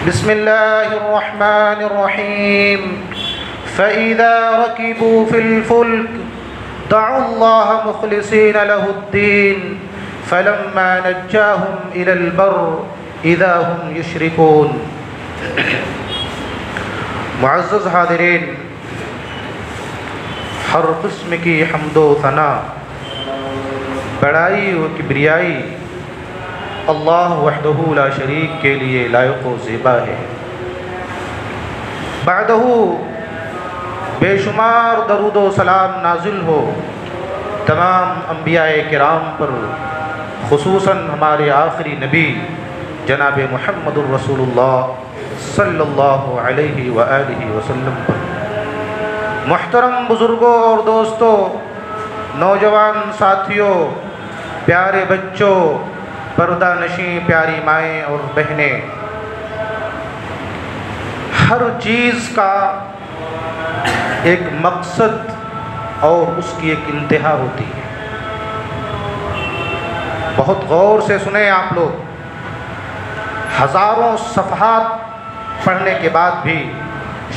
بسم الله الرحمن الرحيم فإذا ركبوا في الفلك دعوا الله مخلصين له الدين فلما نجاهم إلى البر إذا هم يشركون. معزز حاضرین، ہر قسم کی حمد و ثنا، بڑائی و کبریائی اللہ وحدہ لا شریک کے لیے لائق و زیبا ہے. بعدہ بے شمار درود و سلام نازل ہو تمام انبیاء کرام پر، خصوصاً ہمارے آخری نبی جناب محمد الرسول اللہ صلی اللہ علیہ وآلہ وسلم پر. محترم بزرگوں اور دوستوں، نوجوان ساتھیوں، پیارے بچوں، پردہ نشیں پیاری مائیں اور بہنیں، ہر چیز کا ایک مقصد اور اس کی ایک انتہا ہوتی ہے. بہت غور سے سنیں آپ لوگ، ہزاروں صفحات پڑھنے کے بعد بھی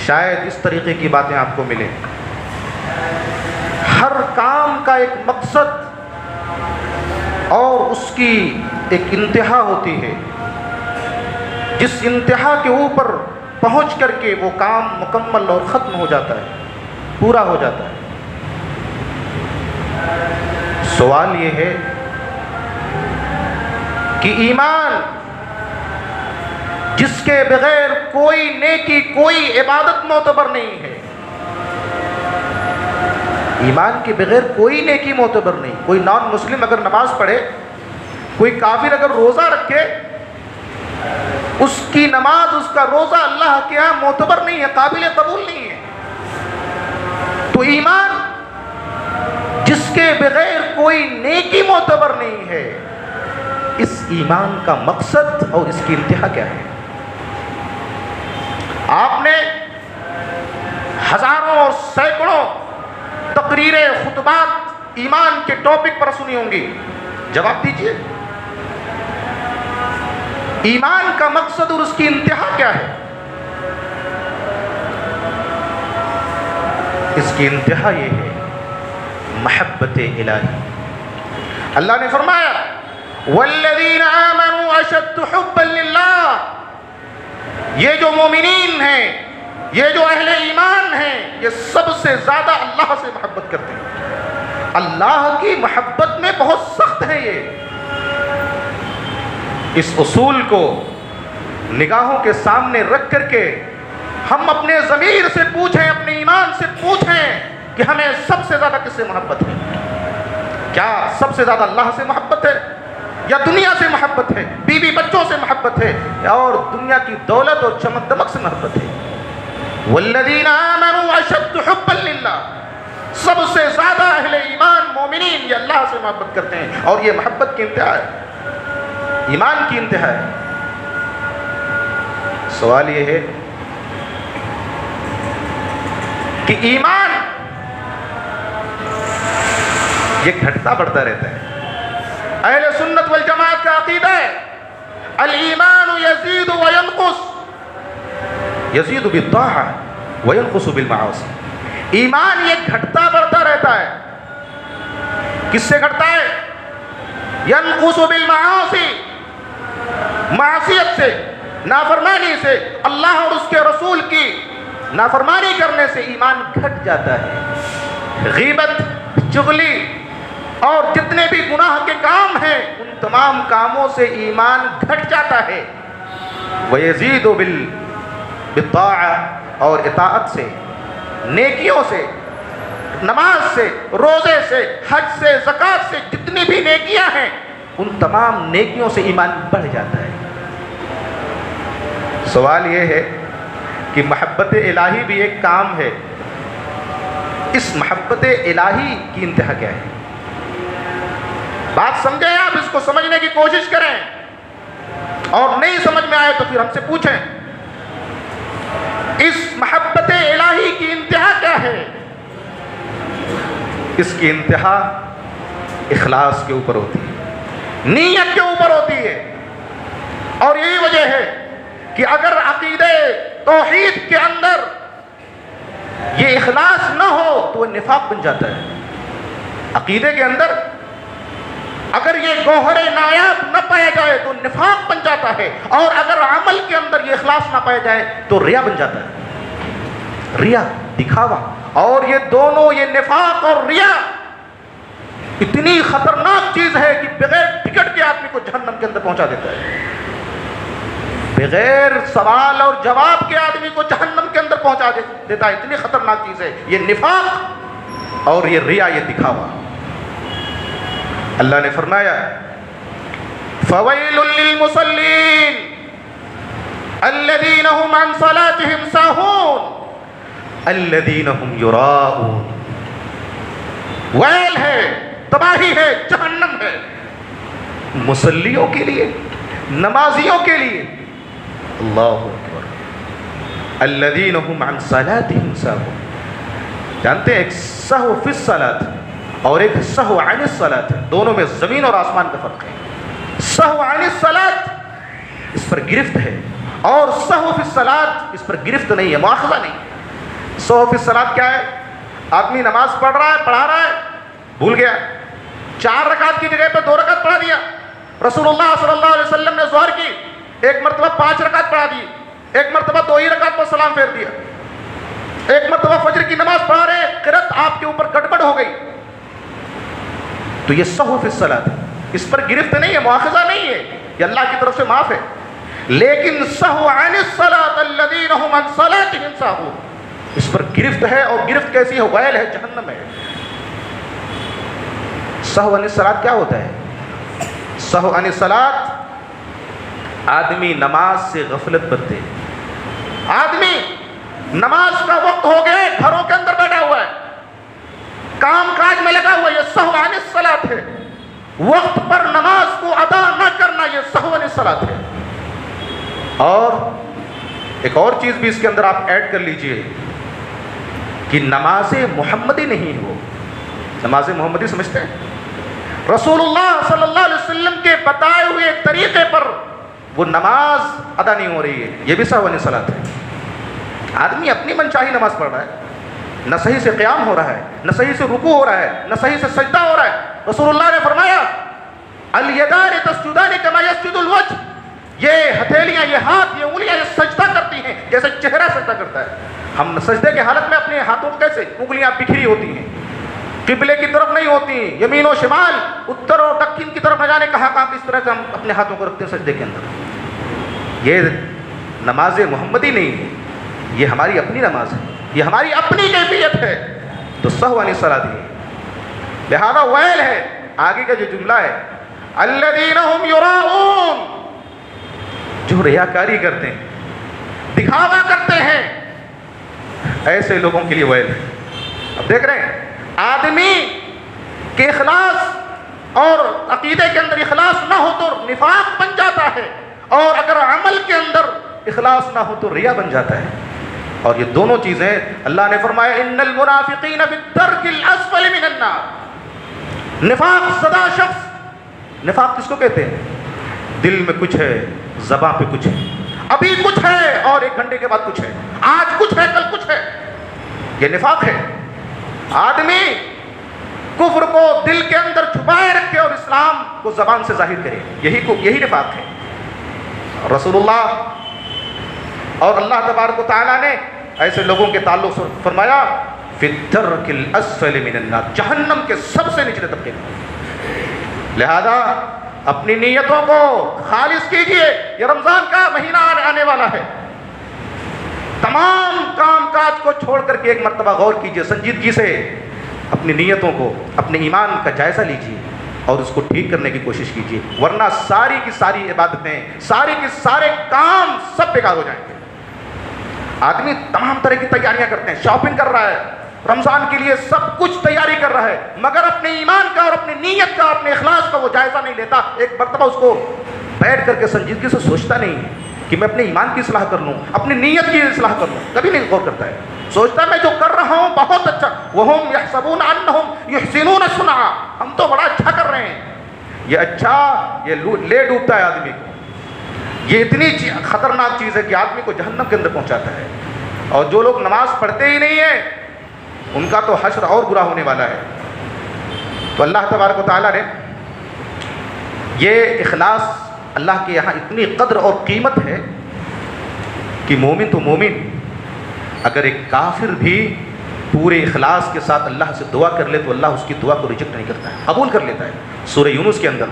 شاید اس طریقے کی باتیں آپ کو ملیں. ہر کام کا ایک مقصد اور اس کی ایک انتہا ہوتی ہے، جس انتہا کے اوپر پہنچ کر کے وہ کام مکمل اور ختم ہو جاتا ہے، پورا ہو جاتا ہے. سوال یہ ہے کہ ایمان جس کے بغیر کوئی نیکی، کوئی عبادت معتبر نہیں ہے، ایمان کے بغیر کوئی نیکی معتبر نہیں. کوئی نان مسلم اگر نماز پڑھے، کوئی کافر اگر روزہ رکھے، اس کی نماز، اس کا روزہ اللہ کے ہاں معتبر نہیں ہے، قابل قبول نہیں ہے. تو ایمان جس کے بغیر کوئی نیکی معتبر نہیں ہے، اس ایمان کا مقصد اور اس کی انتہا کیا ہے؟ آپ نے ہزاروں اور سینکڑوں تقریریں، خطبات ایمان کے ٹاپک پر سنی ہوں گی. جواب دیجئے، ایمان کا مقصد اور اس کی انتہا کیا ہے؟ اس کی انتہا یہ ہے محبت الہی. اللہ نے فرمایا والذین آمنوا اشد حبا للہ، یہ جو مومنین ہیں، یہ جو اہل ایمان ہیں، یہ سب سے زیادہ اللہ سے محبت کرتے ہیں. اللہ کی محبت میں بہت سخت ہے. یہ اس اصول کو نگاہوں کے سامنے رکھ کر کے ہم اپنے ضمیر سے پوچھیں، اپنے ایمان سے پوچھیں کہ ہمیں سب سے زیادہ کس سے محبت ہے؟ کیا سب سے زیادہ اللہ سے محبت ہے، یا دنیا سے محبت ہے، بیوی بچوں سے محبت ہے، اور دنیا کی دولت اور چمک دمک سے محبت ہے؟ والذین آمنوا اشد حبا للہ، سب سے زیادہ اہل ایمان مومنین یہ اللہ سے محبت کرتے ہیں، اور یہ محبت کی انتہا ہے، ایمان کی انتہا ہے. سوال یہ ہے کہ ایمان یہ گھٹتا بڑھتا رہتا ہے. اہل سنت والجماعت کا عقیدہ ہے الایمان یزید وینقص، یزید بالطاعہ وینقص بالمعاصی. ایمان یہ گھٹتا بڑھتا رہتا ہے. کس سے گھٹتا ہے؟ ینقص بالمعاصی، معصیت سے، نافرمانی سے، اللہ اور اس کے رسول کی نافرمانی کرنے سے ایمان گھٹ جاتا ہے. غیبت، چغلی اور جتنے بھی گناہ کے کام ہیں، ان تمام کاموں سے ایمان گھٹ جاتا ہے. وَيَزِيدُ بِالطَّاعَةِ، اور اطاعت سے، نیکیوں سے، نماز سے، روزے سے، حج سے، زکوٰۃ سے، جتنی بھی نیکیاں ہیں ان تمام نیکیوں سے ایمان بڑھ جاتا ہے. سوال یہ ہے کہ محبت الہی بھی ایک کام ہے، اس محبت الہی کی انتہا کیا ہے؟ بات سمجھیں، آپ اس کو سمجھنے کی کوشش کریں، اور نہیں سمجھ میں آئے تو پھر ہم سے پوچھیں اس محبت الہی کی انتہا کیا ہے؟ اس کی انتہا اخلاص کے اوپر ہوتی ہے، نیت کے اوپر ہوتی ہے. اور یہی وجہ ہے کہ اگر عقیدے توحید کے اندر یہ اخلاص نہ ہو تو وہ نفاق بن جاتا ہے. عقیدے کے اندر اگر یہ گوہر نایاب نہ پایا جائے تو نفاق بن جاتا ہے، اور اگر عمل کے اندر یہ اخلاص نہ پایا جائے تو ریا بن جاتا ہے. ریا، دکھاوا، اور یہ دونوں، یہ نفاق اور ریا اتنی خطرناک چیز ہے کہ بغیر ٹکٹ کے آدمی کو جہنم کے اندر پہنچا دیتا ہے. بغیر سوال اور جواب کے آدمی کو جہنم کے اندر پہنچا دیتا ہے. اتنی خطرناک چیز ہے یہ نفاق اور یہ ریا، یہ دکھاوا. اللہ نے فرمایا فَوَيْلٌ لِّلْمُصَلِّينَ الَّذِينَ هُمْ عَنْ صَلَاتِهِمْ سَاهُونَ الَّذِينَ هُمْ يُرَاءُونَ. ویل ہے، تباہی ہے، جہنم ہے مصلیوں کے لیے، نمازیوں کے لیے. اللہ اکبر. الَّذِينَ هُمْ عَنْ صَلَاتِهِمْ سَاهُونَ. جانتے ہیں ایک سہو فی الصلاۃ اور ایک سہو عن الصلاۃ ہے. دونوں میں زمین اور آسمان کا فرق ہے. سہو عن الصلاۃ اس پر گرفت ہے، اور سہو فی الصلاۃ اس پر گرفت نہیں ہے، مؤاخذہ نہیں. سہو فی الصلاۃ کیا ہے؟ آدمی نماز پڑھ رہا ہے، بھول گیا، 4 رکعت کی جگہ پہ 2 رکعت پڑھا دیا. رسول اللہ صلی اللہ علیہ وسلم نے ظہر کی ایک مرتبہ 5 رکعت پڑھا دی، ایک مرتبہ 2 ہی رکعت پر سلام پھیر دیا. ایک مرتبہ فجر کی نماز پڑھا رہے، قرأت آپ کے اوپر گڑبڑ ہو گئی، تو یہ سہو فی الصلاۃ ہے. اس پر گرفت نہیں ہے، مؤاخذہ نہیں ہے، یہ اللہ کی طرف سے معاف ہے. لیکن سہو عن الصلاۃ الذین هم عن صلاتهم ساہون، اس پر گرفت ہے، اور گرفت کیسی ہے؟ ویل ہے، جہنم ہے. سہو عن الصلاۃ کیا ہوتا ہے؟ سہو عن الصلاۃ آدمی نماز سے غفلت برتے. آدمی نماز کا وقت ہو گیا، گھروں کے اندر بیٹھا ہوا ہے، کام کاج میں لگا ہوا، یہ سہو عن الصلاۃ ہے. وقت پر نماز کو ادا نہ کرنا یہ سہو عن الصلاۃ ہے. اور ایک اور چیز بھی اس کے اندر آپ ایڈ کر لیجئے کہ نماز محمدی نہیں ہو. نماز محمدی سمجھتے ہیں؟ رسول اللہ صلی اللہ علیہ وسلم کے بتائے ہوئے طریقے پر وہ نماز ادا نہیں ہو رہی ہے، یہ بھی سہو عن الصلاۃ ہے. آدمی اپنی منچاہی نماز پڑھ رہا ہے، نہ صحیح سے قیام ہو رہا ہے، نہ صحیح سے رکوع ہو رہا ہے، نہ صحیح سے سجدہ ہو رہا ہے. رسول اللہ نے فرمایا الیدان تسجدان کما یسجد الوجہ، یہ ہتھیلیاں، یہ ہاتھ، یہ انگلیاں یہ سجدہ کرتی ہیں جیسے چہرہ سجدہ کرتا ہے. ہم سجدے کے حالت میں اپنے ہاتھوں کیسے انگلیاں بکھری ہوتی ہیں، قبلے کی طرف نہیں ہوتی، یمین و شمال، اتر اور دکن کی طرف نہ جانے کہاں کس طرح سے ہم اپنے ہاتھوں کو رکھتے ہیں سجدے کے اندر. یہ نماز محمدی نہیں ہے، یہ ہماری اپنی نماز ہے، یہ ہماری اپنی کیفیت ہے. تو سہو عن الصلاۃ ہے، لہذا ویل ہے. آگے کا جو جملہ ہے الذین هم یراؤون، جو ریاکاری کرتے ہیں، دکھاوا کرتے ہیں، ایسے لوگوں کے لیے ویل ہے. اب دیکھ رہے ہیں آدمی کے اخلاص اور عقیدے کے اندر اخلاص نہ ہو تو نفاق بن جاتا ہے، اور اگر عمل کے اندر اخلاص نہ ہو تو ریا بن جاتا ہے. اور یہ دونوں چیزیں اللہ نے فرمایا ان المنافقین فی الدرک الاسفل من النار. نفاق زدہ شخص، نفاق کس کو کہتے ہیں؟ دل میں کچھ ہے، زباں پہ کچھ ہے، ابھی کچھ ہے اور 1 گھنٹے کے بعد کچھ ہے، آج کچھ ہے کل کچھ ہے، یہ نفاق ہے. آدمی کفر کو دل کے اندر چھپائے رکھے اور اسلام کو زبان سے ظاہر کرے، یہی نفاق ہے. رسول اللہ اور اللہ تبارک و تعالیٰ نے ایسے لوگوں کے تعلق سے فرمایا فی الدرک الاسفل من النار، جہنم کے سب سے نچلے طبقے میں. لہذا اپنی نیتوں کو خالص کیجئے، یہ رمضان کا مہینہ آنے والا ہے. تمام کام کاج کو چھوڑ کر کے ایک مرتبہ غور کیجئے، سنجیدگی سے اپنی نیتوں کو، اپنے ایمان کا جائزہ لیجئے اور اس کو ٹھیک کرنے کی کوشش کیجئے، ورنہ ساری کی ساری عبادتیں، سارے کے سارے کام سب بیکار ہو جائیں گے. آدمی تمام طرح کی تیاریاں کرتے ہیں، شاپنگ کر رہا ہے، رمضان کے لیے سب کچھ تیاری کر رہا ہے، مگر اپنے ایمان کا اور اپنی نیت کا، اپنے اخلاص کا وہ جائزہ نہیں لیتا. ایک مرتبہ اس کو بیٹھ کر کے سنجیدگی سے سوچتا نہیں کہ میں اپنے ایمان کی اصلاح کر لوں، اپنی نیت کی اصلاح کر لوں، کبھی نہیں غور کرتا ہے. سوچتا ہے میں جو کر رہا ہوں بہت اچھا، وَهُمْ يَحْسَبُونَ أَنَّهُمْ يُحْسِنُونَ صُنْعًا، ہم تو بڑا اچھا کر رہے ہیں. یہ اچھا یہ لے ڈوبتا ہے آدمی کو. یہ اتنی خطرناک چیز ہے کہ آدمی کو جہنم کے اندر پہنچاتا ہے. اور جو لوگ نماز پڑھتے ہی نہیں ہیں ان کا تو حشر اور برا ہونے والا ہے. تو اللہ تبارک و تعالیٰ نے یہ اخلاص اللہ کے یہاں اتنی قدر اور قیمت ہے کہ مومن تو مومن اگر ایک کافر بھی پورے اخلاص کے ساتھ اللہ سے دعا کر لے تو اللہ اس کی دعا کو ریجیکٹ نہیں کرتا ہے, قبول کر لیتا ہے. سورہ یونس کے اندر,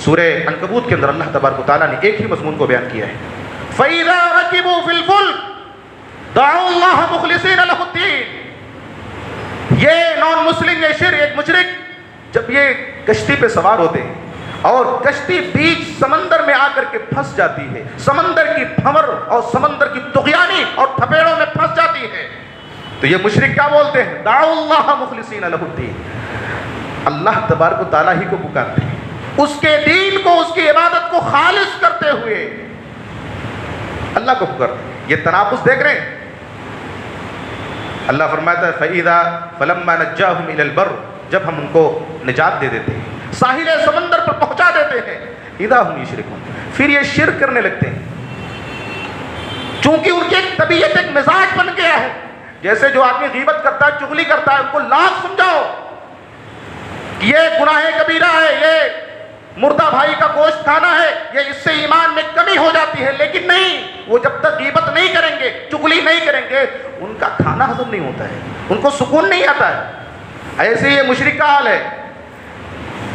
سورہ عنکبوت کے اندر اللہ تبارک و تعالیٰ نے ایک ہی مضمون کو بیان کیا ہے, فَإِذَا رَكِبُوا فِي الْفُلْكِ دَعَوُا اللَّهَ مُخْلِصِينَ لَهُ الدِّينَ. یہ نان مسلم, یہ شر, ایک مشرک جب یہ کشتی پہ سوار ہوتے ہیں اور کشتی بیچ سمندر میں آ کر کے پھنس جاتی ہے, سمندر کی بھنور اور سمندر کی طغیانی اور تھپیڑوں میں پھنس جاتی ہے, تو یہ مشرک کیا بولتے ہیں؟ دعوا اللہ مخلصین لہ الدین. اللہ تبارک و تعالیٰ ہی کو پکارتے ہیں, اس کے دین کو, اس کی عبادت کو خالص کرتے ہوئے اللہ کو پکارتے ہیں. یہ تناقض دیکھ رہے ہیں. اللہ فرماتا ہے فَإِذَا فَلَمَّا نَجَّاهُمْ إِلَى الْبَرِّ, جب ہم ان کو نجات دے دیتے ہیں, ساحل سمندر پر پہنچا دیتے ہیں, اِذَا هُمْ يُشْرِكُونَ, پھر یہ شرک کرنے لگتے ہیں. چونکہ ان کی ایک طبیعت, ایک مزاج بن گیا ہے. جیسے جو آدمی غیبت کرتا ہے, چغلی کرتا ہے, ان کو لاکھ سمجھاؤ کہ یہ گناہ کبیرہ ہے, یہ مردہ بھائی کا گوشت کھانا ہے, یہ اس سے ایمان میں کمی ہو جاتی ہے, لیکن نہیں, وہ جب تک غیبت نہیں کریں گے, چغلی نہیں کریں گے, ان کا کھانا ہضم نہیں ہوتا ہے, ان کو سکون نہیں آتا ہے. ایسے یہ مشرک کا حال ہے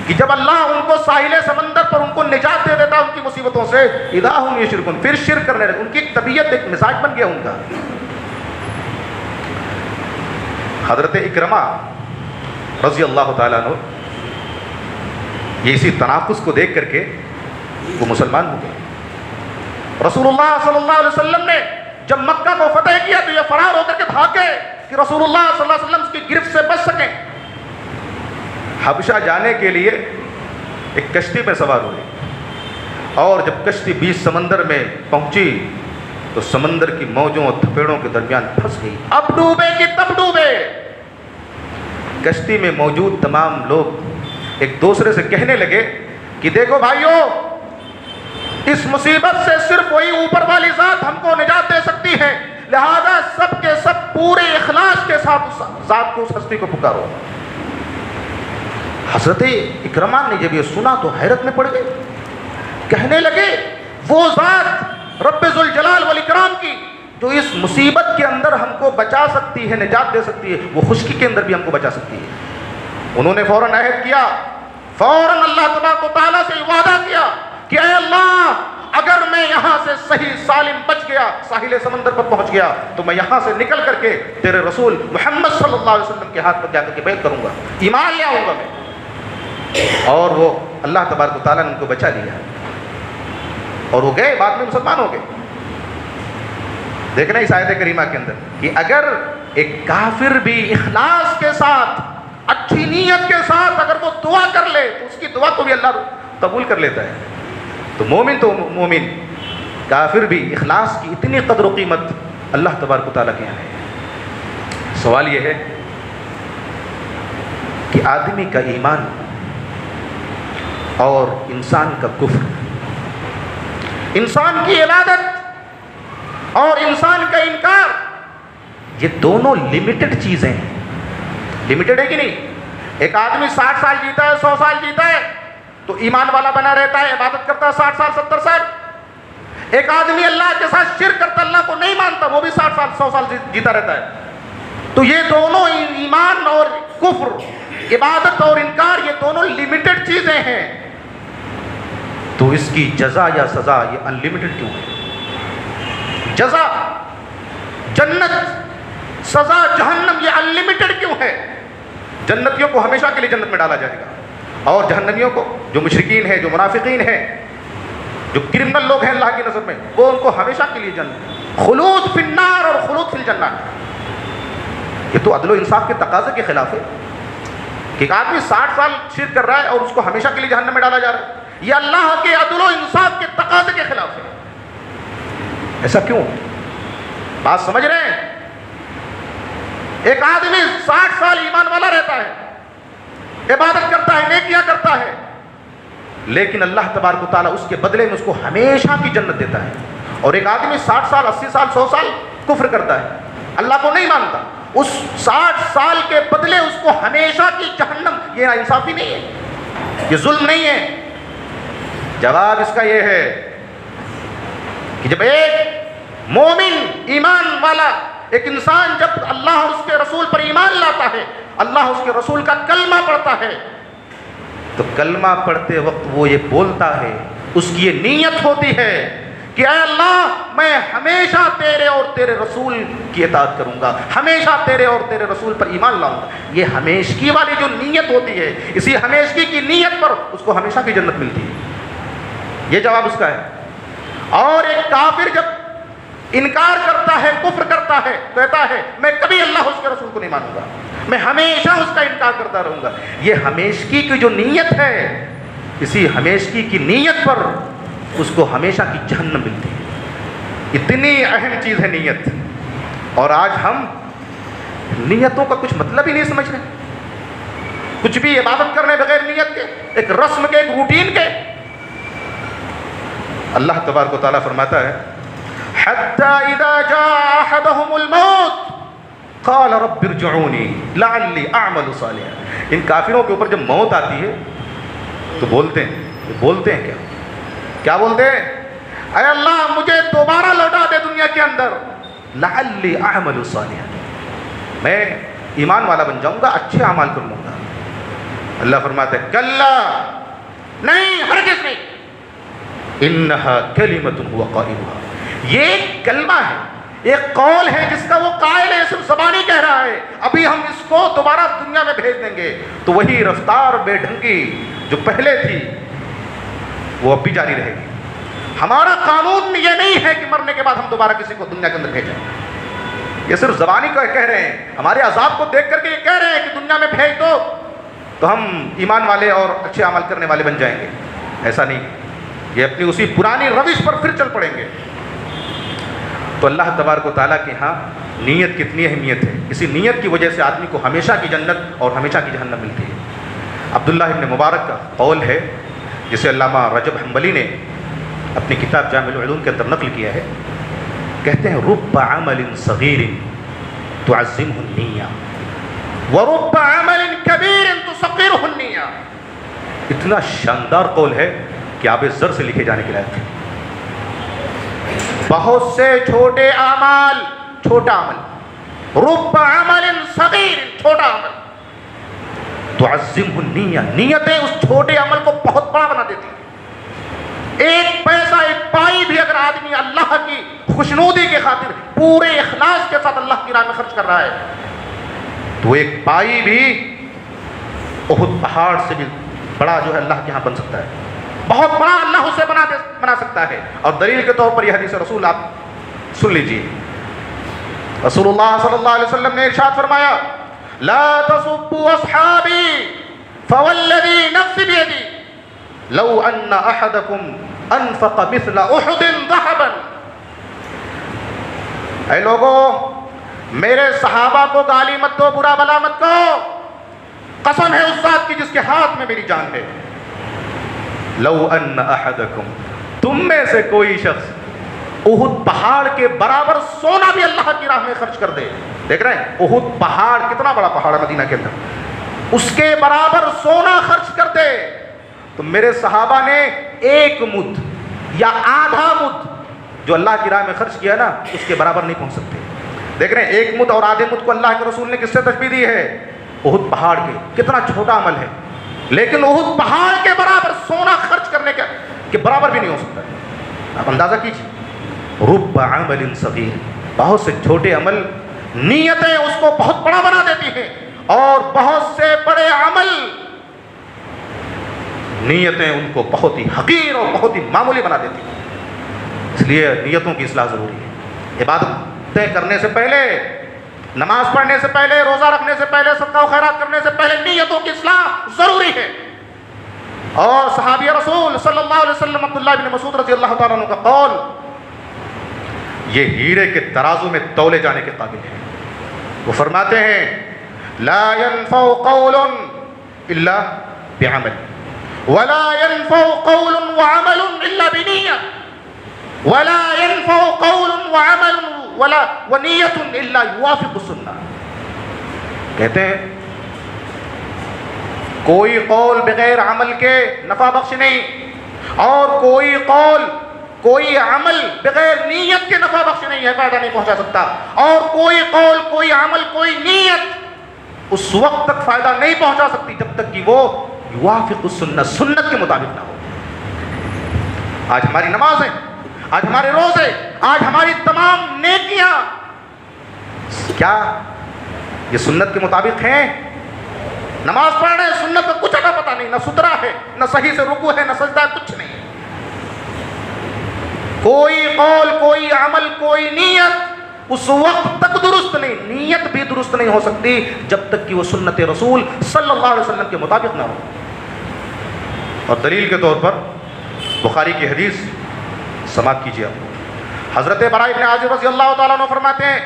کہ جب اللہ ان کو ساحل سمندر پر ان کو نجات دے دیتا ان کی مصیبتوں سے, اذا ہم یشرکون, پھر شرک کرنے لگے. ان کی ایک طبیعت, ایک مزاج بن گیا ان کا. حضرت اکرمہ رضی اللہ تعالیٰ عنہ یہ اسی تناقض کو دیکھ کر کے وہ مسلمان ہو گئے. رسول اللہ صلی اللہ علیہ وسلم نے جب مکہ کو فتح کیا تو یہ فرار ہو کر کے بھاگ گئے کہ رسول اللہ صلی اللہ علیہ وسلم کی گرفت سے بچ سکیں. حبشہ جانے کے لیے ایک کشتی میں سوار ہوئے, اور جب کشتی بیچ سمندر میں پہنچی تو سمندر کی موجوں اور تھپیڑوں کے درمیان پھنس گئی. اب ڈوبے کہ تب ڈوبے. کشتی میں موجود تمام لوگ ایک دوسرے سے کہنے لگے کہ دیکھو بھائیو, اس مصیبت سے صرف وہی اوپر والی ذات ہم کو نجات دے سکتی ہے, لہذا سب کے سب پورے اخلاص کے ساتھ اس ذات کو, اس ہستی کو پکارو. حضرت اکرمہ نے جب یہ سنا تو حیرت میں پڑ گئے, کہنے لگے وہ ذات رب ذوالجلال والاکرام کی جو اس مصیبت کے اندر ہم کو بچا سکتی ہے, نجات دے سکتی ہے, وہ خشکی کے اندر بھی ہم کو بچا سکتی ہے. انہوں نے فوراً عہد کیا, فوراً اللہ تبارک و تعالیٰ سے وعدہ کیا کہ اے اللہ, اگر میں یہاں سے صحیح سالم بچ گیا, ساحل سمندر پر پہنچ گیا, تو میں یہاں سے نکل کر کے تیرے رسول محمد صلی اللہ علیہ وسلم کے ہاتھ پر جا کر کے بیعت کروں گا, ایمان لے آؤں گا میں. اور وہ اللہ تبارک و تعالیٰ نے ان کو بچا لیا, اور وہ گئے, بعد میں مسلمان ہو گئے. دیکھنا اس آیت کریمہ کے اندر کہ اگر ایک کافر بھی اخلاص کے ساتھ, اچھی نیت کے ساتھ اگر وہ دعا کر لے تو اس کی دعا کو بھی اللہ قبول کر لیتا ہے. تو مومن, کافر بھی اخلاص کی اتنی قدر و قیمت اللہ تبارک و تعالیٰ کے یہاں ہے. سوال یہ ہے کہ آدمی کا ایمان اور انسان کا کفر, انسان کی عبادت اور انسان کا انکار, یہ دونوں لمیٹڈ چیزیں ہیں. لمیٹڈ ہے کہ نہیں؟ ایک آدمی 60 سال جیتا ہے, 100 سال جیتا ہے تو ایمان والا بنا رہتا ہے, عبادت کرتا ہے 60 سال 70 سال. ایک آدمی اللہ کے ساتھ شرک کرتا, اللہ کو نہیں مانتا, وہ بھی 60 سال 100 سال جیتا رہتا ہے. تو یہ دونوں ایمان اور کفر, عبادت اور انکار, یہ دونوں لمیٹڈ چیزیں ہیں. تو اس کی جزا یا سزا یہ انلمیٹڈ کیوں ہے؟ جزا جنت, سزا جہنم, یہ انلمیٹڈ کیوں ہے؟ جنتیوں کو ہمیشہ کے لیے جنت میں ڈالا جائے گا, اور جہنمیوں کو, جو مشرکین ہیں, جو منافقین ہیں, جو کرمنل لوگ ہیں اللہ کی نظر میں, وہ ان کو ہمیشہ کے لیے جنت, خلود فی النار اور خلود فی الجنہ. یہ تو عدل و انصاف کے تقاضے کے خلاف ہے کہ ایک آدمی 60 سال شرک کر رہا ہے اور اس کو ہمیشہ کے لیے جہنم میں ڈالا جا رہا ہے. یہ اللہ کے عدل و انصاف کے تقاضے کے خلاف ہے. ایسا کیوں؟ بات سمجھ رہے ہیں؟ ایک آدمی 60 سال ایمان والا رہتا ہے, عبادت کرتا ہے, نیکیاں کرتا ہے, لیکن اللہ تبارک و تعالیٰ اس کے بدلے میں اس کو ہمیشہ کی جنت دیتا ہے. اور ایک آدمی 60 سال 80 سال 100 سال کفر کرتا ہے, اللہ کو نہیں مانتا, اس 60 سال کے بدلے اس کو ہمیشہ کی جہنم, یہ انصافی نہیں ہے, یہ ظلم نہیں ہے. جواب اس کا یہ ہے کہ جب ایک مومن ایمان والا ایک انسان جب اللہ اور اس کے رسول پر ایمان لاتا ہے, اللہ اس کے رسول کا کلمہ پڑھتا ہے, تو کلمہ پڑھتے وقت وہ یہ بولتا ہے, اس کی یہ نیت ہوتی ہے کہ اے اللہ میں ہمیشہ تیرے اور تیرے رسول کی اطاعت کروں گا, ہمیشہ تیرے اور تیرے رسول پر ایمان لاؤں گا. یہ ہمیشگی والی جو نیت ہوتی ہے, اسی ہمیشگی کی نیت پر اس کو ہمیشہ کی جنت ملتی ہے. یہ جواب اس کا ہے. اور ایک کافر جب انکار کرتا ہے, کفر کرتا ہے, کہتا ہے میں کبھی اللہ اس کے رسول کو نہیں مانوں گا, میں ہمیشہ اس کا انکار کرتا رہوں گا, یہ ہمیشگی کی جو نیت ہے, اسی ہمیشگی کی نیت پر اس کو ہمیشہ کی جہنم ملتی ہے. اتنی اہم چیز ہے نیت. اور آج ہم نیتوں کا کچھ مطلب ہی نہیں سمجھ رہے, کچھ بھی عبادت کرنے بغیر نیت کے, ایک رسم کے, ایک روٹین کے. اللہ تبارک و تعالیٰ فرماتا ہے حَتَّى إِذَا جَاءَ أَحَدَهُمُ الْمَوْتُ قَالَ رَبِّ ارْجِعُونِي لَعَلِّي أَعْمَلُ صَالِحًا. ان کافروں کے اوپر جب موت آتی ہے تو بولتے ہیں کیا بولتے ہیں؟ اے اللہ مجھے دوبارہ لوٹا دے دنیا کے اندر, لَعَلِّي أَعْمَلُ صَالِحًا, میں ایمان والا بن جاؤں گا, اچھے اعمال کر لوں گا. اللہ فرماتا ہے کلا, نہیں, ہرگز نہیں, انها کلمۃ هو قائلها, یہ ایک کلمہ ہے, ایک قول ہے جس کا وہ قائل ہے, صرف زبانی کہہ رہا ہے, ابھی ہم اس کو دوبارہ دنیا میں بھیج دیں گے تو وہی رفتار بے ڈھنگی جو پہلے تھی وہ اب بھی جاری رہے گی. ہمارا قانون یہ نہیں ہے کہ مرنے کے بعد ہم دوبارہ کسی کو دنیا کے اندر بھیجیں, یہ صرف زبانی کا کہہ رہے ہیں, ہمارے عذاب کو دیکھ کر کے یہ کہہ رہے ہیں کہ دنیا میں بھیج دو تو ہم ایمان والے اور اچھے عمل کرنے والے بن جائیں گے. ایسا نہیں, یہ اپنی اسی پرانی روش پر پھر چل پڑیں گے. تو اللہ تبارک و تعالیٰ کے ہاں نیت کتنی اہمیت ہے, اسی نیت کی وجہ سے آدمی کو ہمیشہ کی جنت اور ہمیشہ کی جہنم ملتی ہے. عبداللہ ابن مبارک کا قول ہے جسے علامہ رجب حنبلی نے اپنی کتاب جامع العلوم کے اندر نقل کیا ہے, کہتے ہیں رب عمل صغیر تعظمہ النیہ ورب عمل کبیر تصغرہ النیہ. اتنا شاندار قول ہے کہ آب زر سے لکھے جانے کے لائق ہے. بہت سے چھوٹے اعمال, چھوٹا عمل, رب عمل صغیر, چھوٹا عمل, تعظمہ النیہ, نیتیں اس چھوٹے عمل کو بہت بڑا بنا دیتی ہیں. ایک پیسہ, ایک پائی بھی اگر آدمی اللہ کی خوشنودی کے خاطر پورے اخلاص کے ساتھ اللہ کی راہ میں خرچ کر رہا ہے تو ایک پائی بھی احد پہاڑ سے بھی بڑا جو ہے اللہ کے ہاں بن سکتا ہے, بہت بڑا اللہ اسے بنا سکتا ہے. اور دلیل کے طور پر یہ حدیث رسول آپ سن لیجیے. رسول اللہ صلی اللہ علیہ وسلم نے ارشاد فرمایا لا تسبوا اصحابی فوالذی نفسی بیدی لو ان احدکم انفق مثل احد ذهبا. اے لوگوں, میرے صحابہ کو گالی مت دو, برا بلا مت کہو, قسم ہے اس ذات کی جس کے ہاتھ میں میری جان ہے. لو ان احدکم, تم میں سے کوئی شخص احد پہاڑ کے برابر سونا بھی اللہ کی راہ میں خرچ کر دے. دیکھ رہے ہیں احد پہاڑ کتنا بڑا پہاڑ ہے مدینہ کے اندر, اس کے برابر سونا خرچ کر دے تو میرے صحابہ نے ایک مد یا آدھا مد جو اللہ کی راہ میں خرچ کیا نا اس کے برابر نہیں پہنچ سکتے. دیکھ رہے ہیں ایک مد اور آدھے مد کو اللہ کے رسول نے کس سے تشبیہ دی ہے؟ احد پہاڑ کے. کتنا چھوٹا عمل ہے, لیکن احد پہاڑ کے برابر سونا خرچ کرنے کے برابر بھی نہیں ہو سکتا. آپ اندازہ کیجیے, رب عمل صغیر, بہت سے چھوٹے عمل نیتیں اس کو بہت بڑا بنا دیتی ہیں, اور بہت سے بڑے عمل نیتیں ان کو بہت ہی حقیر اور بہت ہی معمولی بنا دیتی ہیں. اس لیے نیتوں کی اصلاح ضروری ہے. عبادتیں کرنے سے پہلے, نماز پڑھنے سے پہلے, روزہ رکھنے سے پہلے, صدقہ و خیرات کرنے سے پہلے نیتوں کی اصلاح ضروری ہے. اور صحابی رسول صلی اللہ علیہ وسلم عبداللہ بن مسعود رضی اللہ تعالیٰ عنہ کا قول یہ ہیرے کے ترازو میں تولے جانے کے قابل ہے. وہ فرماتے ہیں لا ينفع قول الا بعمل ولا ينفع قول وعمل الا بنیہ ولا ينفع قول وعمل ولا ونیۃ الا یوافق السنہ. کہتے ہیں کوئی قول بغیر عمل کے نفع بخش نہیں، اور کوئی قول کوئی عمل بغیر نیت کے نفع بخش نہیں ہے، فائدہ نہیں پہنچا سکتا. اور کوئی قول کوئی عمل کوئی نیت اس وقت تک فائدہ نہیں پہنچا سکتی جب تک کہ وہ یوافق السنہ، سنت کے مطابق نہ ہو. آج ہماری نمازیں، آج ہمارے روزے، آج ہماری تمام نیکیاں کیا یہ سنت کے مطابق ہیں؟ نماز پڑھ رہے ہیں، سنت کا کچھ اٹا پتہ نہیں، نہ سترا ہے، نہ صحیح سے رکوع ہے، نہ سجدہ ہے، کچھ نہیں. کوئی قول کوئی عمل کوئی نیت اس وقت تک درست نہیں، نیت بھی درست نہیں ہو سکتی جب تک کہ وہ سنت رسول صلی اللہ علیہ وسلم کے مطابق نہ ہو. اور دلیل کے طور پر بخاری کی حدیث سماعت کیجیے آپ. حضرت براء بن عازب رضی اللہ تعالیٰ عنہ فرماتے ہیں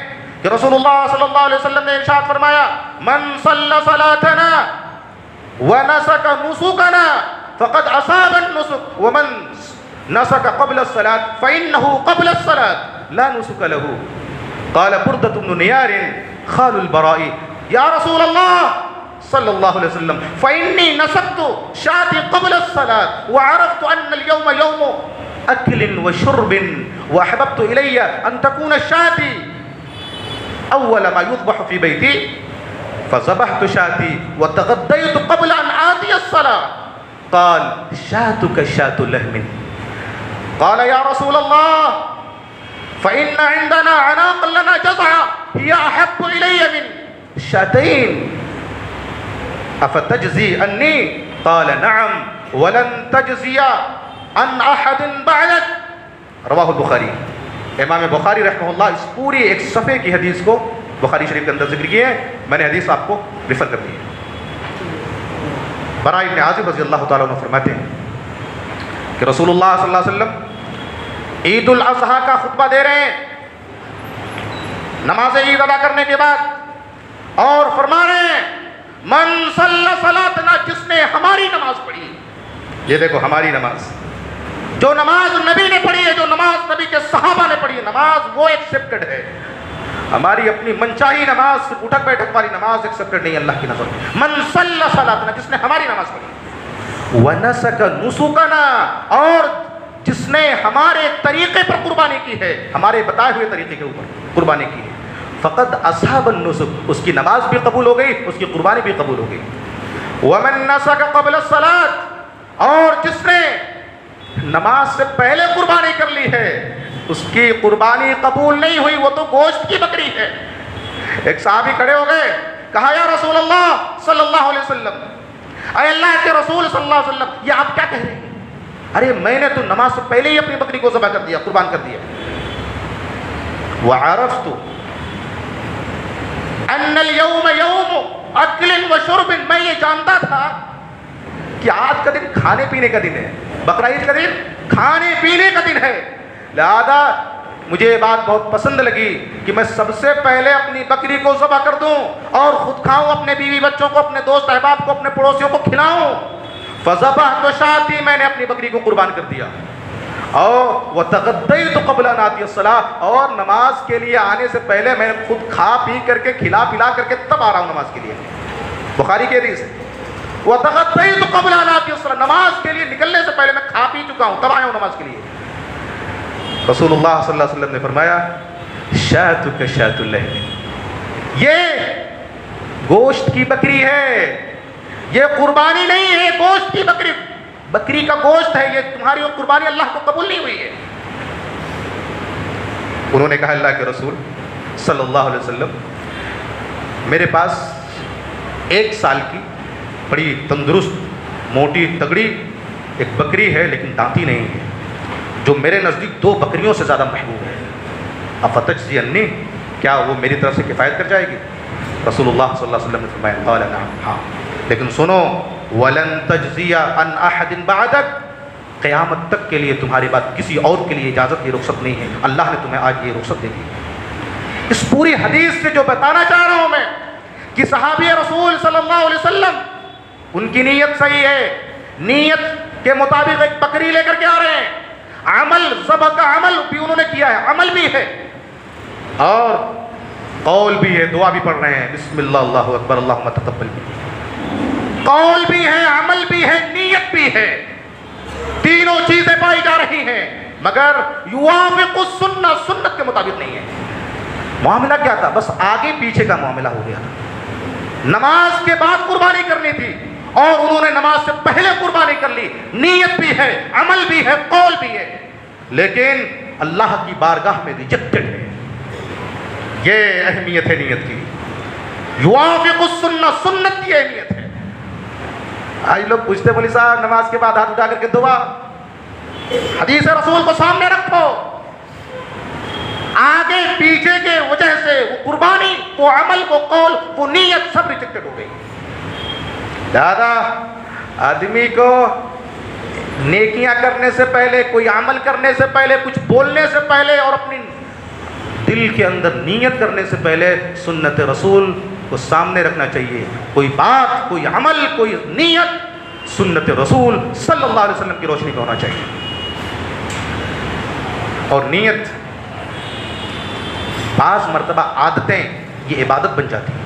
کہ رسول اللہ صلی اللہ علیہ وسلم نے ارشاد فرمایا من صلی صلاتنا ونسک نسکنا فقد اصاب النسک ومن نسک قبل الصلاة فإنه قبل الصلاة لا نسک له. قال بردة بن نيار خال البراء یا رسول اللہ صلی اللہ علیہ وسلم فإني نسکت شاتی قبل الصلاة وعرفت ان اليوم يوم أكل وشرب وأحببت إلي أن تكون شاتي أول ما يذبح في بيتي فذبحت شاتي وتغديت قبل أن آتي الصلاة. قال شاتك شاة لحم. قال يا رسول الله فإن عندنا عناقا لنا جزعا هي أحب إلي من شاتين أفتجزي عني؟ قال نعم ولن تجزي عن احد بعدک. رواہ البخاری. امام بخاری رحمہ اللہ اس پوری ایک صفحے کی حدیث کو بخاری شریف کے اندر ذکر کیے ہیں. میں نے حدیث آپ کو ریفر کر دی ہے. براء بن عازب رضی اللہ تعالیٰ عنہ فرماتے ہیں کہ رسول اللہ صلی اللہ علیہ وسلم عید الاضحیٰ کا خطبہ دے رہے ہیں نماز عید ادا کرنے کے بعد، اور فرما رہے ہیں من صلی صلاتنا، جس نے ہماری نماز پڑھی. یہ دیکھو ہماری نماز، جو نماز نبی نے پڑھی ہے، جو نماز نبی کے صحابہ نے پڑھی ہے، نماز وہ ایکسیپٹڈ ہے. ہماری اپنی منچاہی نماز، صرف اٹھک بیٹھک والی نماز ایکسیپٹڈ نہیں اللہ کی نظر. من صلی صلاتنا، جس نے ہماری نماز پڑھی. ونسک نسکنا، اور جس نے ہمارے طریقے پر قربانی کی ہے، ہمارے بتائے ہوئے طریقے کے اوپر قربانی کی ہے. فقد اصحاب النسک، اس کی نماز بھی قبول ہو گئی، اس کی قربانی بھی قبول ہو گئی. ومن نسک قبل الصلاۃ، اور جس نے نماز سے پہلے قربانی کر لی ہے، اس کی قربانی قبول نہیں ہوئی، وہ تو گوشت کی بکری ہے. ایک صحابی کھڑے ہو گئے، کہا یا رسول اللہ صلی اللہ علیہ وسلم، اے اللہ کے رسول صلی اللہ علیہ وسلم، یہ آپ کیا کہہ رہے ہیں؟ ارے میں نے تو نماز سے پہلے ہی اپنی بکری کو ذبح کر دیا، قربان کر دیا. وعرفت ان اليوم یوم اکل و شرب، میں یہ جانتا تھا کہ آج کا دن کھانے پینے کا دن ہے، بقرعید کا دن کھانے پینے کا دن ہے. لہذا مجھے یہ بات بہت پسند لگی کہ میں سب سے پہلے اپنی بکری کو ذبح کر دوں اور خود کھاؤں، اپنے بیوی بچوں کو، اپنے دوست احباب کو، اپنے پڑوسیوں کو کھلاؤں. فذبحت شاتی، میں نے اپنی بکری کو قربان کر دیا. اور وتغدیت قبل ان آتی الصلاۃ، اور نماز کے لیے آنے سے پہلے میں خود کھا پی کر کے، کھلا پلا کر کے تب آ رہا ہوں نماز کے لیے. بخاری کی حدیث ہے. وتغدیت قبل ان آتی الصلاۃ، نماز کے لیے نکلنے سے پہلے میں کھا پی چکا ہوں، تب آیا ہوں نماز کے لیے. رسول اللہ صلی اللہ علیہ وسلم نے فرمایا شاتک شات اللحم، یہ گوشت کی بکری ہے، یہ قربانی نہیں ہے، گوشت کی بکری، بکری کا گوشت ہے، یہ تمہاری قربانی اللہ کو قبول نہیں ہوئی ہے. انہوں نے کہا اللہ کے رسول صلی اللہ علیہ وسلم، میرے پاس 1 سال کی بڑی تندرست موٹی تگڑی ایک بکری ہے، لیکن دانتی نہیں ہے، جو میرے نزدیک 2 بکریوں سے زیادہ محبوب ہے. افتجزی عنی، کیا وہ میری طرف سے کفایت کر جائے گی؟ رسول اللہ صلی اللہ علیہ وسلم نے فرمایا قال نعم، ہاں، لیکن سنو ولن تجزی عن احد بعدک، قیامت تک کے لیے تمہارے بعد کسی اور کے لیے اجازت، یہ رخصت نہیں ہے. اللہ نے تمہیں آج یہ رخصت دے دی. اس پوری حدیث سے جو بتانا چاہ رہا ہوں میں کہ صحابی رسول صلی اللہ علیہ وسلم ان کی نیت صحیح ہے، نیت کے مطابق ایک بکری لے کر کے آ رہے ہیں، عمل ذبح کا عمل بھی انہوں نے کیا ہے، عمل بھی ہے اور قول بھی ہے، دعا بھی پڑھ رہے ہیں بسم اللہ اللہ اکبر اللہم تقبل منی، قول بھی ہے، عمل بھی ہے، نیت بھی ہے، تینوں چیزیں پائی جا رہی ہیں، مگر یوافق السنہ، سنت کے مطابق نہیں ہے۔ معاملہ کیا تھا؟ بس آگے پیچھے کا معاملہ ہو گیا تھا۔ نماز کے بعد قربانی کرنی تھی اور انہوں نے نماز سے پہلے قربانی کر لی، نیت بھی ہے، عمل بھی ہے، قول بھی ہے، لیکن اللہ کی بارگاہ میں ریجیکٹڈ ہے۔ یہ اہمیت ہے نیت کی، یوافق السنہ، سنت کی اہمیت ہے۔ آج لوگ پوچھتے مولوی صاحب نماز کے بعد ہاتھ اٹھا کر کے دعا، حدیث رسول کو سامنے رکھو، آگے پیچھے کے وجہ سے وہ قربانی، وہ عمل، وہ قول، وہ نیت سب ریجیکٹڈ ہو گئی۔ دادا آدمی کو نیکیاں کرنے سے پہلے، کوئی عمل کرنے سے پہلے، کچھ بولنے سے پہلے اور اپنی دل کے اندر نیت کرنے سے پہلے سنت رسول کو سامنے رکھنا چاہیے۔ کوئی بات، کوئی عمل، کوئی نیت سنت رسول صلی اللہ علیہ وسلم کی روشنی میں ہونا چاہیے۔ اور نیت بعض مرتبہ عادتیں یہ عبادت بن جاتی ہیں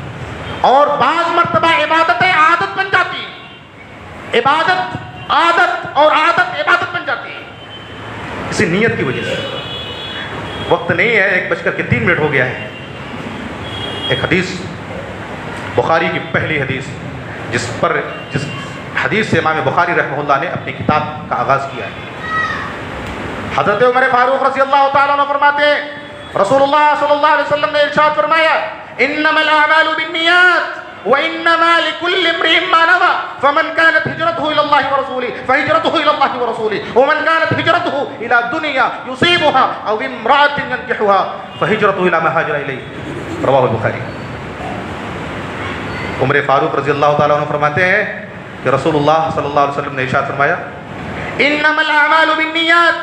اور بعض مرتبہ عبادتیں عادت بن جاتی ہیں، عبادت عادت اور عادت عبادت بن جاتی ہے اسی نیت کی وجہ سے۔ وقت نہیں ہے، 1:03 ہو گیا ہے۔ ایک حدیث، بخاری کی پہلی حدیث، جس حدیث سے امام بخاری رحمہ اللہ نے اپنی کتاب کا آغاز کیا ہے۔ حضرت عمر فاروق رضی اللہ تعالیٰ عنہ فرماتے ہیں، رسول اللہ صلی اللہ علیہ وسلم نے ارشاد فرمایا، انما الاعمال بالنیات وانما لكل امرئ ما نوى فمن كانت هجرته الى الله ورسوله فهجرته الى الله ورسوله ومن كانت هجرته الى دنيا يصيبها او امرأة ينكحها فهجرته الى ما هاجر اليه، رواه البخاری۔ عمر فاروق رضی اللہ تعالیٰ عنہ فرماتے ہیں کہ رسول اللہ صلی اللہ علیہ وسلم نے ارشاد فرمایا، انما الاعمال بالنیات،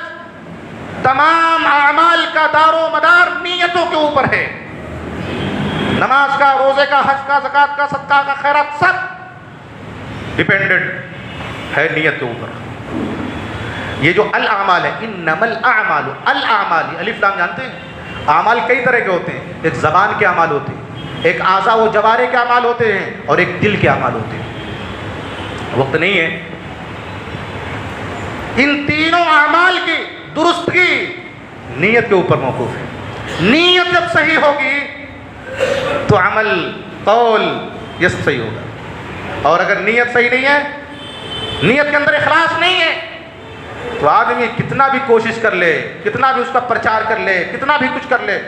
تمام اعمال کا دار و مدار نیتوں کے اوپر ہے۔ نماز کا، روزے کا، حج کا، زکوٰۃ کا، صدقہ کا، خیرات، سب ڈیپینڈنٹ ہے نیت کے اوپر۔ یہ جو الاعمال ہے، انما الاعمال، الاعمال الف لام جانتے ہیں؟ اعمال کئی طرح کے ہوتے ہیں، ایک زبان کے اعمال ہوتے ہیں، ایک اعضاء و جوارح کے اعمال ہوتے ہیں اور ایک دل کے اعمال ہوتے ہیں۔ وقت نہیں ہے، ان تینوں اعمال کی درستگی نیت کے اوپر موقوف ہے۔ نیت جب صحیح ہوگی تو عمل، قول یہ سب صحیح ہوگا، اور اگر نیت صحیح نہیں ہے، نیت کے اندر اخلاص نہیں ہے، تو آدمی کتنا بھی کوشش کر لے، کتنا بھی اس کا پرچار کر لے، کتنا بھی کچھ کر لے،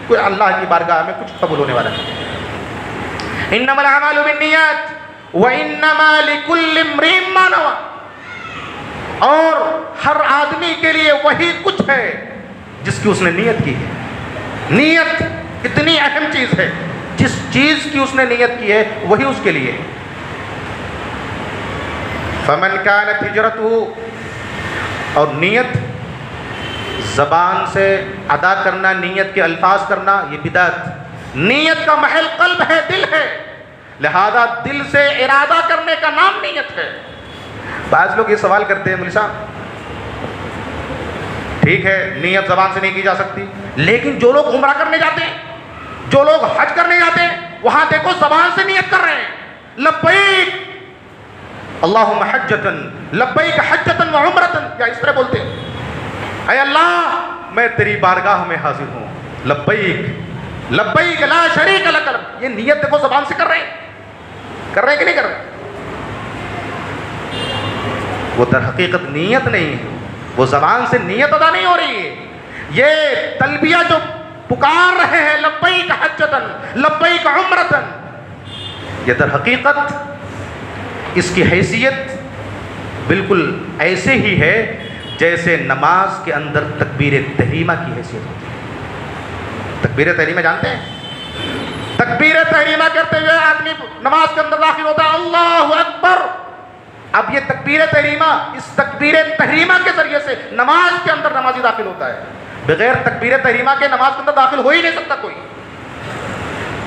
کوئی اللہ کی بارگاہ میں کچھ قبول ہونے والا نہیں۔ انما الاعمال بالنیات وانما لكل امرئ ما نوى، اور ہر آدمی کے لیے وہی کچھ ہے جس کی اس نے نیت کی ہے۔ نیت اتنی اہم چیز ہے، جس چیز کی اس نے نیت کی ہے وہی اس کے لیے۔ فمن كانت ہجرته، اور نیت زبان سے ادا کرنا، نیت کے الفاظ کرنا، یہ بدعت۔ نیت کا محل قلب ہے، دل ہے، لہذا دل سے ارادہ کرنے کا نام نیت ہے۔ بعض لوگ یہ سوال کرتے ہیں، مولوی صاحب ٹھیک ہے نیت زبان سے نہیں کی جا سکتی، لیکن جو لوگ عمرہ کرنے جاتے ہیں، جو لوگ حج کرنے جاتے ہیں، وہاں دیکھو زبان سے نیت کر رہے ہیں، لبیک اللہم حجتن، لبیک حجتن و عمرتن، یا اس طرح بولتے ہیں، اے اللہ میں تیری بارگاہ میں حاضر ہوں، لبیک لبیک لا شریک لک، یہ نیت دیکھو زبان سے کر رہے ہیں، کر رہے ہیں کہ نہیں کر رہے؟ وہ در حقیقت نیت نہیں ہے، وہ زبان سے نیت ادا نہیں ہو رہی ہے۔ یہ تلبیہ جو پکار رہے ہیں، لبیک حجتن، لبیک عمرتن، یہ در حقیقت اس کی حیثیت بالکل ایسے ہی ہے جیسے نماز کے اندر تکبیر تحریمہ کی حیثیت ہوتی ہے۔ تکبیر تحریمہ جانتے ہیں؟ تکبیر تحریمہ کرتے ہوئے آدمی نماز کے اندر داخل ہوتا ہے، اللہ اکبر۔ اب یہ تکبیر تحریمہ، اس تکبیر تحریمہ کے ذریعے سے نماز کے اندر نمازی داخل ہوتا ہے، بغیر تکبیر تحریمہ کے نماز کے اندر داخل ہو ہی نہیں سکتا کوئی۔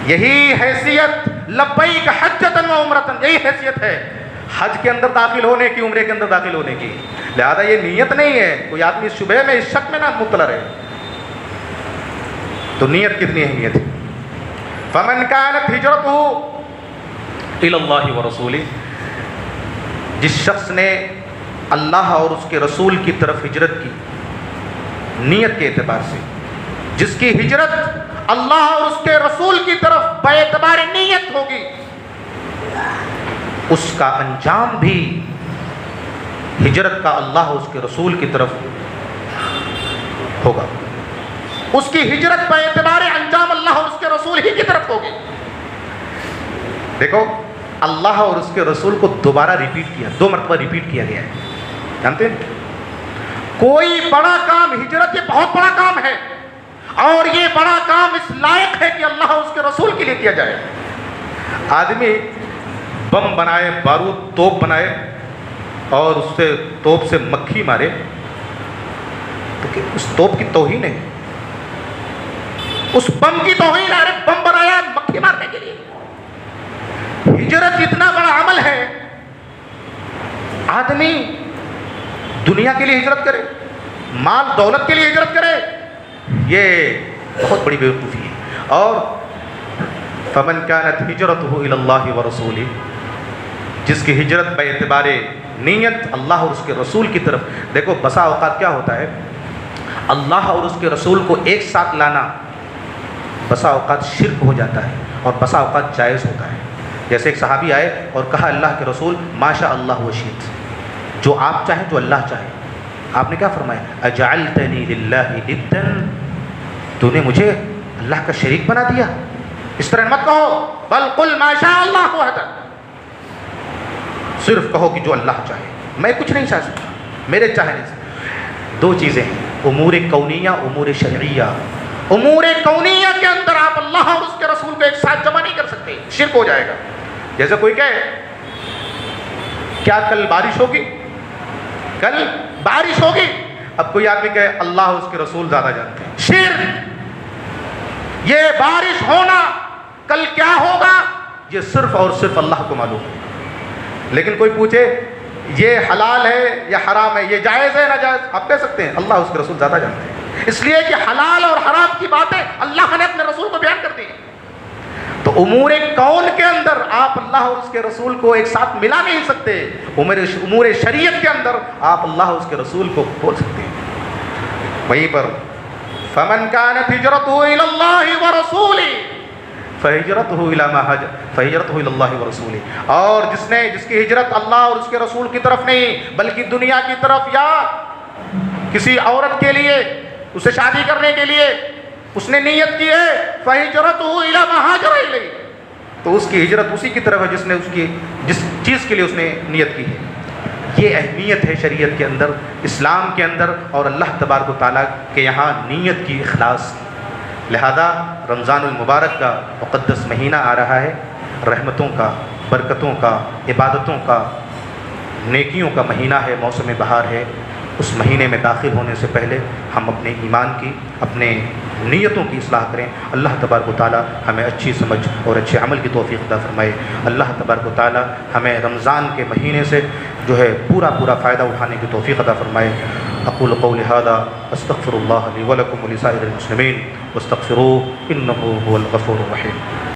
یہی حیثیت لبیک حجتن و عمرتن، یہی حیثیت ہے۔ حج کے اندر داخل ہونے کی، عمرے کے اندر داخل ہونے کی. لہذا یہ نیت نہیں ہے. کوئی آدمی اس شبہ میں، اس شک میں نہ مبتلا رہے. تو نیت کتنی اہمیت ہے. فمن كانت ہجرتہ الی اللہ ورسولہ، جس شخص نے اللہ اور اس کے رسول کی طرف ہجرت کی نیت کے اعتبار سے، جس کی ہجرت اللہ اور اس کے رسول کی طرف بے اعتبار نیت ہوگی، اس کا انجام بھی ہجرت کا اللہ اور اس کے رسول کی طرف ہوگا. اس کی ہجرت بے اعتبار انجام اللہ اور اس کے رسول ہی کی طرف ہوگی. دیکھو، اللہ اور اس کے رسول کو دوبارہ ریپیٹ کیا، 2 مرتبہ ریپیٹ کیا گیا ہے. جانتے ہیں کوئی بڑا کام، ہجرت یہ بہت بڑا کام ہے، اور یہ بڑا کام اس لائق ہے کہ اللہ اور اس کے رسول کے لیے کیا جائے. آدمی بم بنائے، بارود توپ بنائے اور اس سے توپ سے مکھی مارے تو کہ اس توپ کی توہین ہے، اس بم کی توہین ہے. بم بنایا مکھی مارنے کے لیے. ہجرت اتنا بڑا عمل ہے، آدمی دنیا کے لیے ہجرت کرے، مال دولت کے لیے ہجرت کرے، یہ بہت بڑی بیوقوفی ہے. اور فمن كانت ہجرتہ الی اللہ ورسولہ، جس کی ہجرت بے اعتبار نیت اللہ اور اس کے رسول کی طرف. دیکھو بسا اوقات کیا ہوتا ہے، اللہ اور اس کے رسول کو ایک ساتھ لانا بسا اوقات شرک ہو جاتا ہے اور بسا اوقات جائز ہوتا ہے. جیسے ایک صحابی آئے اور کہا اللہ کے رسول ما شاء اللہ و شئت، جو آپ چاہیں، جو اللہ چاہے. آپ نے کیا فرمایا؟ اجعلتنی للہ ندا، تو نے مجھے اللہ کا شریک بنا دیا. اس طرح مت کہو، بل قل ما شاء اللہ وحدہ، صرف کہو کہ جو اللہ چاہے. میں کچھ نہیں چاہ سکتا، میرے چاہنے سے. 2 چیزیں ہیں، امور کونیہ، امور شرعیہ. امور کونیہ کے اندر آپ اللہ اور اس کے رسول کو ایک ساتھ جمع نہیں کر سکتے، شرک ہو جائے گا. جیسے کوئی کہے کیا کل بارش ہوگی، کل بارش ہوگی. اب کوئی آدمی کہے اللہ اور اس کے رسول زیادہ جانتے ہیں. شرک. یہ بارش ہونا، کل کیا ہوگا، یہ صرف اور صرف اللہ کو معلوم ہے. لیکن کوئی پوچھے یہ حلال ہے یا حرام ہے، یہ جائز ہے ناجائز، آپ کہہ سکتے ہیں اللہ اس کے رسول زیادہ جانتے ہیں. اس لیے کہ حلال اور حرام کی باتیں اللہ نے اپنے رسول کو بیان کر دی. تو امور کون کے اندر آپ اللہ اور اس کے رسول کو ایک ساتھ ملا نہیں سکتے. امور شریعت کے اندر آپ اللہ اور اس کے رسول کو بول سکتے ہیں. وہیں پر فمن كانت ہجرتہ الی اللہ ورسولہ فہجرتہ الی ما ہاجر فہجرتہ الی اللہ ورسولہ. اور جس کی ہجرت اللہ اور اس کے رسول کی طرف نہیں بلکہ دنیا کی طرف یا کسی عورت کے لیے، اسے شادی کرنے کے لیے اس نے نیت کی ہے، فہجرتہ الی ما ہاجر الیہ، تو اس کی ہجرت اسی کی طرف ہے جس چیز کے لیے اس نے نیت کی ہے. یہ اہمیت ہے شریعت کے اندر، اسلام کے اندر، اور اللہ تبارک و تعالیٰ کے یہاں نیت کی، اخلاص کی. لہذا رمضان المبارک کا مقدس مہینہ آ رہا ہے، رحمتوں کا، برکتوں کا، عبادتوں کا، نیکیوں کا مہینہ ہے، موسم بہار ہے. اس مہینے میں داخل ہونے سے پہلے ہم اپنے ایمان کی، اپنے نیتوں کی اصلاح کریں. اللہ تبارک و تعالیٰ ہمیں اچھی سمجھ اور اچھے عمل کی توفیق عطا فرمائے. اللہ تبارک و تعالیٰ ہمیں رمضان کے مہینے سے جو ہے پورا فائدہ اٹھانے کی توفیق عطا فرمائے. اقول قولی ھذا استغفر اللہ لی ولکم ولسائر المسلمین واستغفروہ انہ هو الغفور الرحیم.